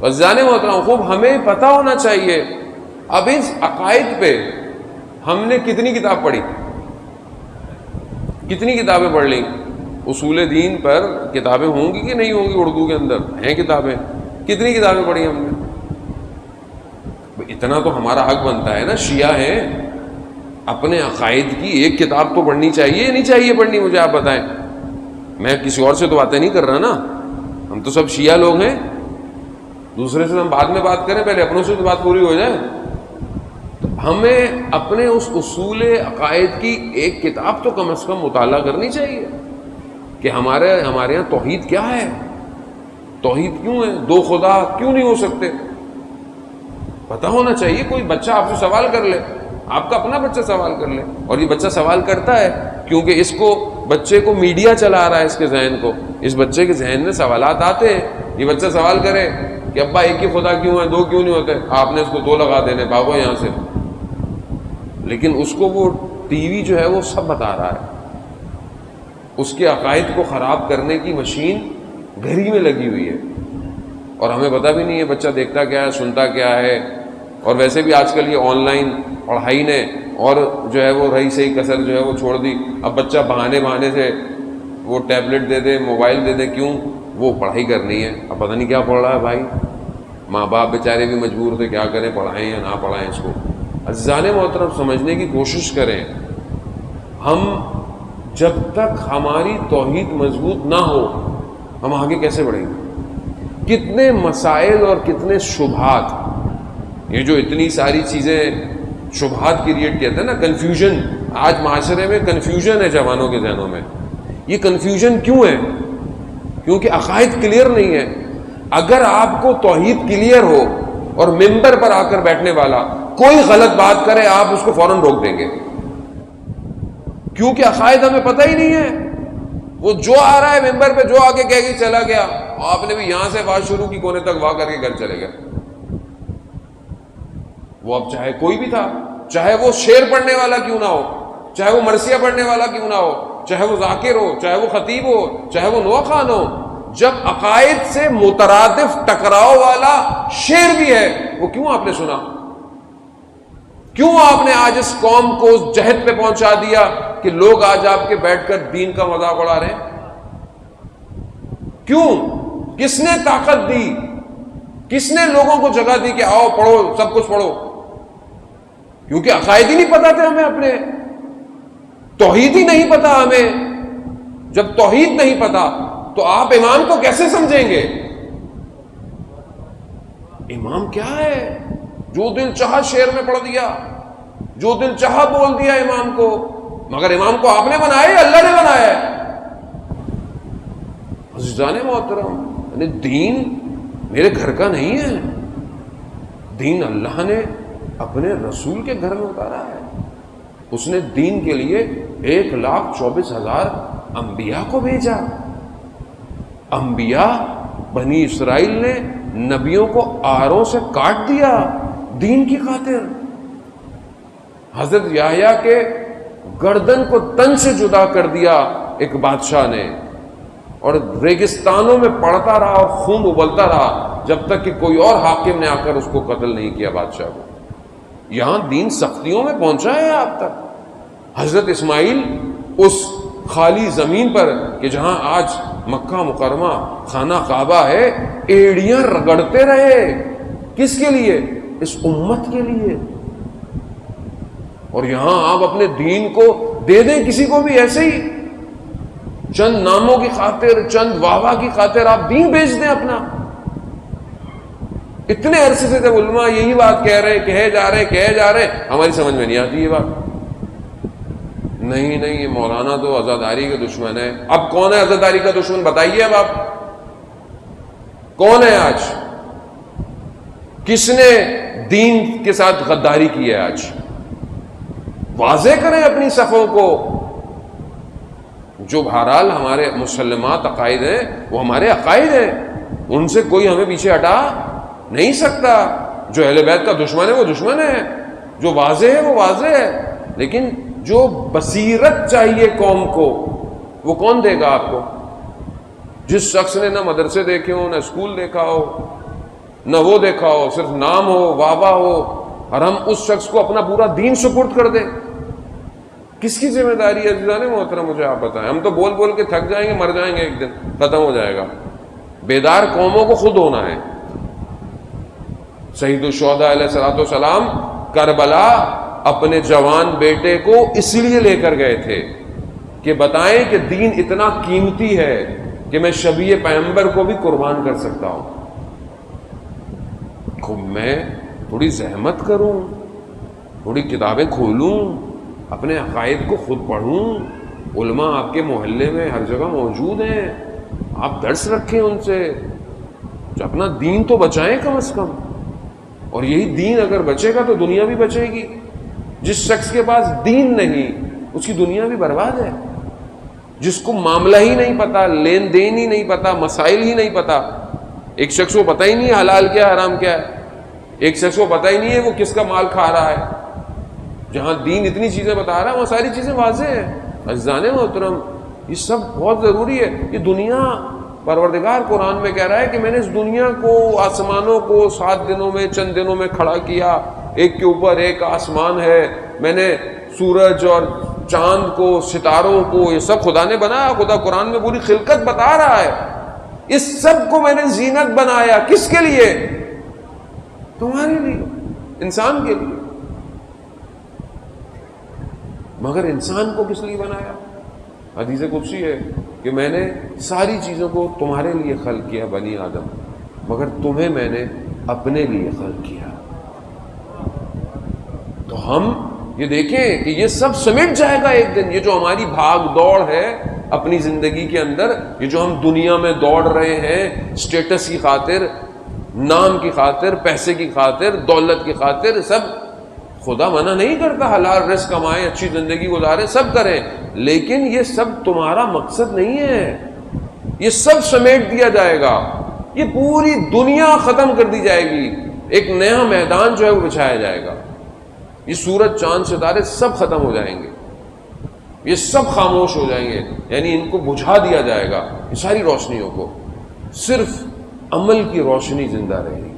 عزیزان محترم خوب ہمیں پتہ ہونا چاہیے اب اس عقائد پہ ہم نے کتنی کتاب پڑھی، کتنی کتابیں پڑھ لیں؟ اصول دین پر کتابیں ہوں گی کہ نہیں ہوں گی؟ اردو کے اندر ہیں کتابیں، کتنی کتابیں پڑھی ہم نے؟ اتنا تو ہمارا حق بنتا ہے نا، شیعہ ہیں، اپنے عقائد کی ایک کتاب تو پڑھنی چاہیے یا نہیں چاہیے پڑھنی؟ مجھے آپ بتائیں، میں کسی اور سے تو باتیں نہیں کر رہا نا، ہم تو سب شیعہ لوگ ہیں، دوسرے سے ہم بعد میں بات کریں، پہلے اپنوں سے تو بات پوری ہو جائے۔ تو ہمیں اپنے اس اصول عقائد کی ایک کتاب تو کم از کم مطالعہ کرنی چاہیے کہ ہمارے یہاں توحید کیا ہے، توحید کیوں ہے، دو خدا کیوں نہیں ہو سکتے، پتہ ہونا چاہیے۔ کوئی بچہ آپ سے سوال کر لے، آپ کا اپنا بچہ سوال کر لے، اور یہ بچہ سوال کرتا ہے کیونکہ اس کو، بچے کو میڈیا چلا رہا ہے، اس کے ذہن کو، اس بچے کے ذہن میں سوالات آتے ہیں۔ یہ بچہ سوال کرے کہ ابا ایک ہی خدا کیوں ہے، دو کیوں نہیں ہوتے، آپ نے اس کو دو لگا دینے، بھاگو یہاں سے۔ لیکن اس کو وہ ٹی وی جو ہے وہ سب بتا رہا ہے، اس کے عقائد کو خراب کرنے کی مشین گھر ہی میں لگی ہوئی ہے، اور ہمیں پتہ بھی نہیں ہے بچہ دیکھتا کیا ہے، سنتا کیا ہے۔ اور ویسے بھی آج کل یہ آن لائن پڑھائی نے اور جو ہے وہ رہی صحیح کسر جو ہے وہ چھوڑ دی۔ اب بچہ بہانے سے وہ ٹیبلٹ دے دے، موبائل دے دے، کیوں؟ وہ پڑھائی کرنی ہے، اب پتہ نہیں کیا پڑھ رہا ہے بھائی، ماں باپ بیچارے بھی مجبور تھے، کیا کریں، پڑھائیں یا نہ پڑھائیں اس کو۔ عزیزان محترم سمجھنے کی کوشش کریں، ہم جب تک ہماری توحید مضبوط نہ ہو ہم آگے کیسے بڑھیں گے؟ کتنے مسائل اور کتنے شبہات، یہ جو اتنی ساری چیزیں شبہات کریٹ کہتے ہیں نا، کنفیوژن، آج معاشرے میں کنفیوژن ہے جوانوں کے ذہنوں میں۔ یہ کنفیوژن کیوں ہے؟ کیونکہ عقائد کلیئر نہیں ہے۔ اگر آپ کو توحید کلیئر ہو اور ممبر پر آ کر بیٹھنے والا کوئی غلط بات کرے، آپ اس کو فوراً روک دیں گے، کیونکہ عقائد ہمیں پتہ ہی نہیں ہے۔ وہ جو آ رہا ہے ممبر پہ، جو آگے کہہ کے چلا گیا، آپ نے بھی یہاں سے بات شروع کی، کونے تک واہ کر کے گھر چلے گئے۔ وہ اب چاہے کوئی بھی تھا، چاہے وہ شعر پڑھنے والا کیوں نہ ہو، چاہے وہ مرثیہ پڑھنے والا کیوں نہ ہو، چاہے وہ ذاکر ہو، چاہے وہ خطیب ہو، چاہے وہ نوا خان ہو، جب عقائد سے مترادف ٹکراؤ والا شعر بھی ہے، وہ کیوں آپ نے سنا؟ کیوں آپ نے آج اس قوم کو اس جہد پہ پہنچا دیا کہ لوگ آج آپ کے بیٹھ کر دین کا مذاق اڑا رہے ہیں؟ کیوں؟ کس نے طاقت دی؟ کس نے لوگوں کو جگہ دی کہ آؤ پڑھو، سب کچھ پڑھو؟ کیونکہ عقائد ہی نہیں پتا تھے ہمیں، اپنے توحید ہی نہیں پتا ہمیں۔ جب توحید نہیں پتا تو آپ امام کو کیسے سمجھیں گے؟ امام کیا ہے؟ جو دل چاہا شعر میں پڑھ دیا، جو دل چاہا بول دیا امام کو، مگر امام کو آپ نے بنایا ہے، اللہ نے بنایا ہے۔ عزیزان محترم، یعنی دین میرے گھر کا نہیں ہے، دین اللہ نے اپنے رسول کے گھر میں اتارا ہے۔ اس نے دین کے لیے 1,24,000 انبیاء کو بھیجا۔ انبیاء، بنی اسرائیل نے نبیوں کو آروں سے کاٹ دیا دین کی خاطر۔ حضرت یحییٰ کے گردن کو تن سے جدا کر دیا ایک بادشاہ نے، اور ریگستانوں میں پڑتا رہا اور خون ابلتا رہا جب تک کہ کوئی اور حاکم نے آ کر اس کو قتل نہیں کیا، بادشاہ کو۔ یہاں دین سختیوں میں پہنچا ہے آپ تک۔ حضرت اسماعیل اس خالی زمین پر کہ جہاں آج مکہ مکرمہ خانہ کعبہ ہے، ایڑیاں رگڑتے رہے، کس کے لیے؟ اس امت کے لیے۔ اور یہاں آپ اپنے دین کو دے دیں کسی کو بھی ایسے ہی، چند ناموں کی خاطر، چند واہ کی خاطر آپ دین بیچ دیں اپنا۔ اتنے عرصے سے جب علماء یہی بات کہہ رہے، کہے جا رہے، ہماری سمجھ میں نہیں آتی یہ بات۔ نہیں یہ مولانا تو عزاداری کے دشمن ہے۔ اب کون ہے عزاداری کا دشمن؟ بتائیے اب آپ کون ہے؟ آج کس نے دین کے ساتھ غداری کی ہے؟ آج واضح کریں اپنی صفوں کو۔ جو بہرحال ہمارے مسلمات عقائد ہیں وہ ہمارے عقائد ہیں، ان سے کوئی ہمیں پیچھے ہٹا نہیں سکتا۔ جو اہل بیت کا دشمن ہے وہ دشمن ہے، جو واضح ہے وہ واضح ہے، لیکن جو بصیرت چاہیے قوم کو وہ کون دے گا آپ کو؟ جس شخص نے نہ مدرسے دیکھے ہو، نہ اسکول دیکھا ہو، نہ وہ دیکھا ہو، صرف نام ہو، واہ واہ ہو، اور ہم اس شخص کو اپنا پورا دین سپرد کر دیں. کس کی ذمہ داری ہے عزیزان محترم؟ مجھے آپ بتائیں. ہم تو بول بول کے تھک جائیں گے، مر جائیں گے، ایک دن ختم ہو جائے گا. بیدار قوموں کو خود ہونا ہے. سید الشہداء علیہ الصلوۃ والسلام کربلا اپنے جوان بیٹے کو اس لیے لے کر گئے تھے کہ بتائیں کہ دین اتنا قیمتی ہے کہ میں شبیہ پیغمبر کو بھی قربان کر سکتا ہوں. میں تھوڑی زحمت کروں، تھوڑی کتابیں کھولوں، اپنے عقائد کو خود پڑھوں. علماء آپ کے محلے میں ہر جگہ موجود ہیں، آپ درس رکھیں ان سے، جو اپنا دین تو بچائیں کم از کم. اور یہی دین اگر بچے گا تو دنیا بھی بچے گی. جس شخص کے پاس دین نہیں اس کی دنیا بھی برباد ہے. جس کو معاملہ ہی نہیں پتا، لین دین ہی نہیں پتا، مسائل ہی نہیں پتا. ایک شخص کو پتہ ہی نہیں ہے حلال کیا ہے حرام کیا ہے. ایک شخص کو پتہ ہی نہیں ہے وہ کس کا مال کھا رہا ہے. جہاں دین اتنی چیزیں بتا رہا ہے وہاں ساری چیزیں واضح ہیں. عزیزان محترم یہ سب بہت ضروری ہے. یہ دنیا پروردگار قرآن میں کہہ رہا ہے کہ میں نے اس دنیا کو، آسمانوں کو 7 دنوں میں، چند دنوں میں کھڑا کیا. ایک کے اوپر ایک آسمان ہے. میں نے سورج اور چاند کو، ستاروں کو، یہ سب خدا نے بنایا. خدا قرآن میں پوری خلقت بتا رہا ہے. اس سب کو میں نے زینت بنایا. کس کے لیے؟ تمہارے لیے، انسان کے لیے. مگر انسان کو کس لیے بنایا؟ حدیث قدسی ہے کہ میں نے ساری چیزوں کو تمہارے لیے خلق کیا بنی آدم، مگر تمہیں میں نے اپنے لیے خلق کیا. تو ہم یہ دیکھیں کہ یہ سب سمٹ جائے گا ایک دن. یہ جو ہماری بھاگ دوڑ ہے اپنی زندگی کے اندر، یہ جو ہم دنیا میں دوڑ رہے ہیں اسٹیٹس کی خاطر، نام کی خاطر، پیسے کی خاطر، دولت کی خاطر، سب خدا منع نہیں کرتا. حلال رزق کمائیں، اچھی زندگی گزاریں، سب کریں، لیکن یہ سب تمہارا مقصد نہیں ہے. یہ سب سمیٹ دیا جائے گا. یہ پوری دنیا ختم کر دی جائے گی. ایک نیا میدان جو ہے وہ بچھایا جائے گا. یہ سورج، چاند، ستارے سب ختم ہو جائیں گے. یہ سب خاموش ہو جائیں گے، یعنی ان کو بجھا دیا جائے گا. یہ ساری روشنیوں کو صرف عمل کی روشنی زندہ رہے گی.